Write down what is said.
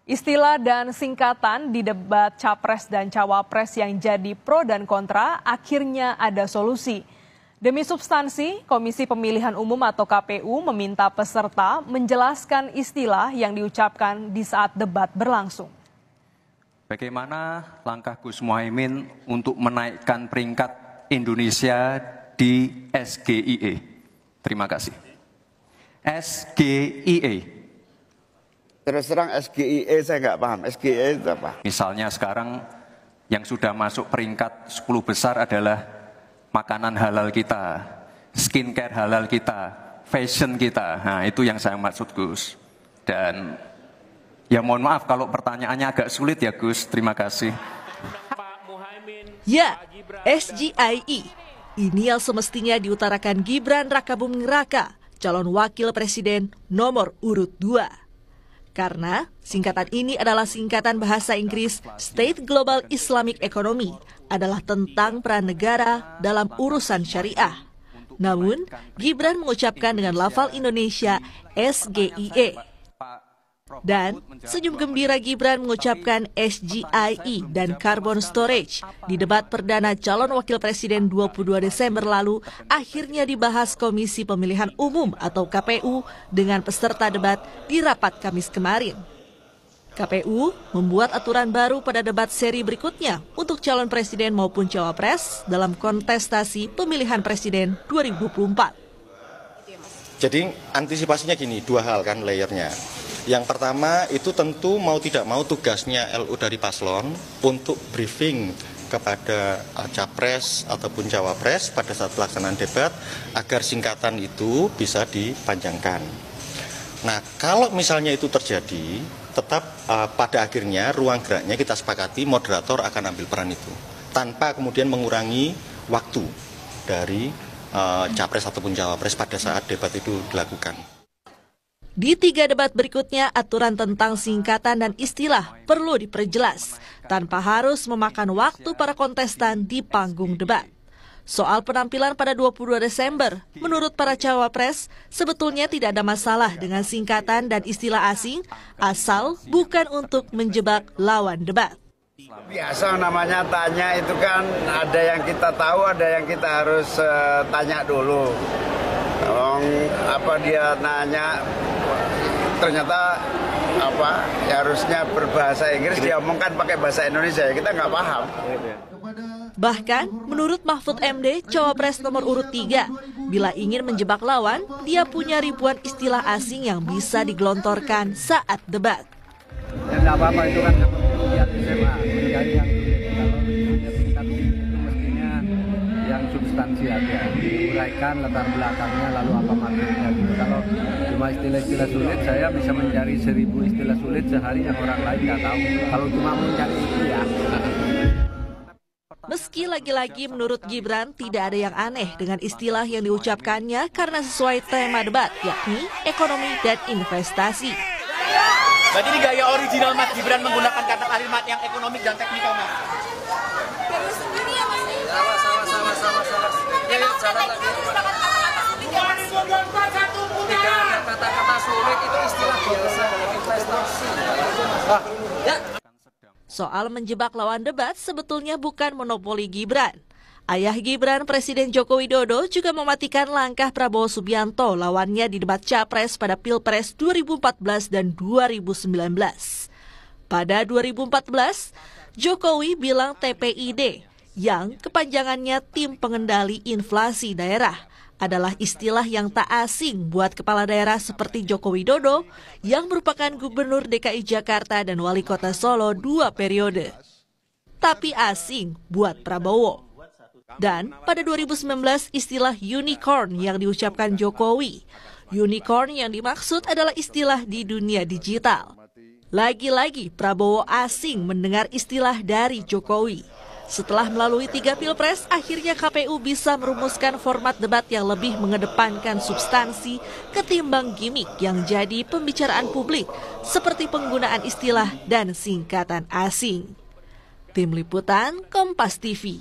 Istilah dan singkatan di debat Capres dan Cawapres yang jadi pro dan kontra akhirnya ada solusi. Demi substansi, Komisi Pemilihan Umum atau KPU meminta peserta menjelaskan istilah yang diucapkan di saat debat berlangsung. Bagaimana langkah Gus Muhaimin untuk menaikkan peringkat Indonesia di SGIE? Terima kasih. SGIE. Terus terang SGIE saya nggak paham. SGIE itu apa? Misalnya sekarang yang sudah masuk peringkat 10 besar adalah makanan halal kita, skincare halal kita, fashion kita. Nah itu yang saya maksud Gus. Dan ya mohon maaf kalau pertanyaannya agak sulit ya Gus. Terima kasih. Ya, SGIE. Ini yang semestinya diutarakan Gibran Rakabuming Raka, calon wakil presiden nomor urut 2. Karena singkatan ini adalah singkatan bahasa Inggris State Global Islamic Economy, adalah tentang peran negara dalam urusan syariah. Namun, Gibran mengucapkan dengan lafal Indonesia SGIE. Dan senyum gembira Gibran mengucapkan SGIE dan carbon storage di debat perdana calon wakil presiden 22 Desember lalu akhirnya dibahas Komisi Pemilihan Umum atau KPU dengan peserta debat di rapat Kamis kemarin. KPU membuat aturan baru pada debat seri berikutnya untuk calon presiden maupun cawapres dalam kontestasi pemilihan presiden 2024. Jadi antisipasinya gini, dua hal kan layernya. Yang pertama itu tentu mau tidak mau tugasnya LU dari paslon untuk briefing kepada capres ataupun cawapres pada saat pelaksanaan debat agar singkatan itu bisa dipanjangkan. Nah kalau misalnya itu terjadi, tetap pada akhirnya ruang geraknya kita sepakati moderator akan ambil peran itu tanpa kemudian mengurangi waktu dari capres ataupun cawapres pada saat debat itu dilakukan. Di 3 debat berikutnya, aturan tentang singkatan dan istilah perlu diperjelas, tanpa harus memakan waktu para kontestan di panggung debat. Soal penampilan pada 22 Desember, menurut para cawapres, sebetulnya tidak ada masalah dengan singkatan dan istilah asing, asal bukan untuk menjebak lawan debat. Biasa namanya tanya itu kan ada yang kita tahu, ada yang kita harus tanya dulu. Apa dia nanya ternyata harusnya berbahasa Inggris, dia omongkan pakai bahasa Indonesia, kita nggak paham. Bahkan menurut Mahfud MD, cawapres nomor urut 3, bila ingin menjebak lawan, dia punya ribuan istilah asing yang bisa digelontorkan saat debat. Ya nggak apa-apa, itu kan yang SMA, yang mestinya yang substansi aja, diuraikan latar belakangnya lalu apa maksudnya gitu. Kalau cuma istilah-istilah sulit, saya bisa mencari 1000 istilah sulit sehari yang orang lain nggak tahu. Kalau cuma mencari itu ya. Meski lagi-lagi menurut Gibran tidak ada yang aneh dengan istilah yang diucapkannya karena sesuai tema debat, yakni ekonomi dan investasi. Berarti ini gaya original Mas Gibran menggunakan kata kalimat yang ekonomik dan teknikal, Mas. Tidak ada kata-kata sulit, itu istilah biasa dalam investasi. Soal menjebak lawan debat sebetulnya bukan monopoli Gibran. Ayah Gibran, Presiden Joko Widodo, juga mematikan langkah Prabowo Subianto lawannya di debat Capres pada Pilpres 2014 dan 2019. Pada 2014, Jokowi bilang TPID, yang kepanjangannya Tim Pengendali Inflasi Daerah, adalah istilah yang tak asing buat kepala daerah seperti Joko Widodo yang merupakan Gubernur DKI Jakarta dan Wali Kota Solo 2 periode. Tapi asing buat Prabowo. Dan pada 2019 istilah unicorn yang diucapkan Jokowi. Unicorn yang dimaksud adalah istilah di dunia digital. Lagi-lagi Prabowo asing mendengar istilah dari Jokowi. Setelah melalui 3 pilpres, akhirnya KPU bisa merumuskan format debat yang lebih mengedepankan substansi ketimbang gimmick yang jadi pembicaraan publik, seperti penggunaan istilah dan singkatan asing. Tim Liputan, Kompas TV.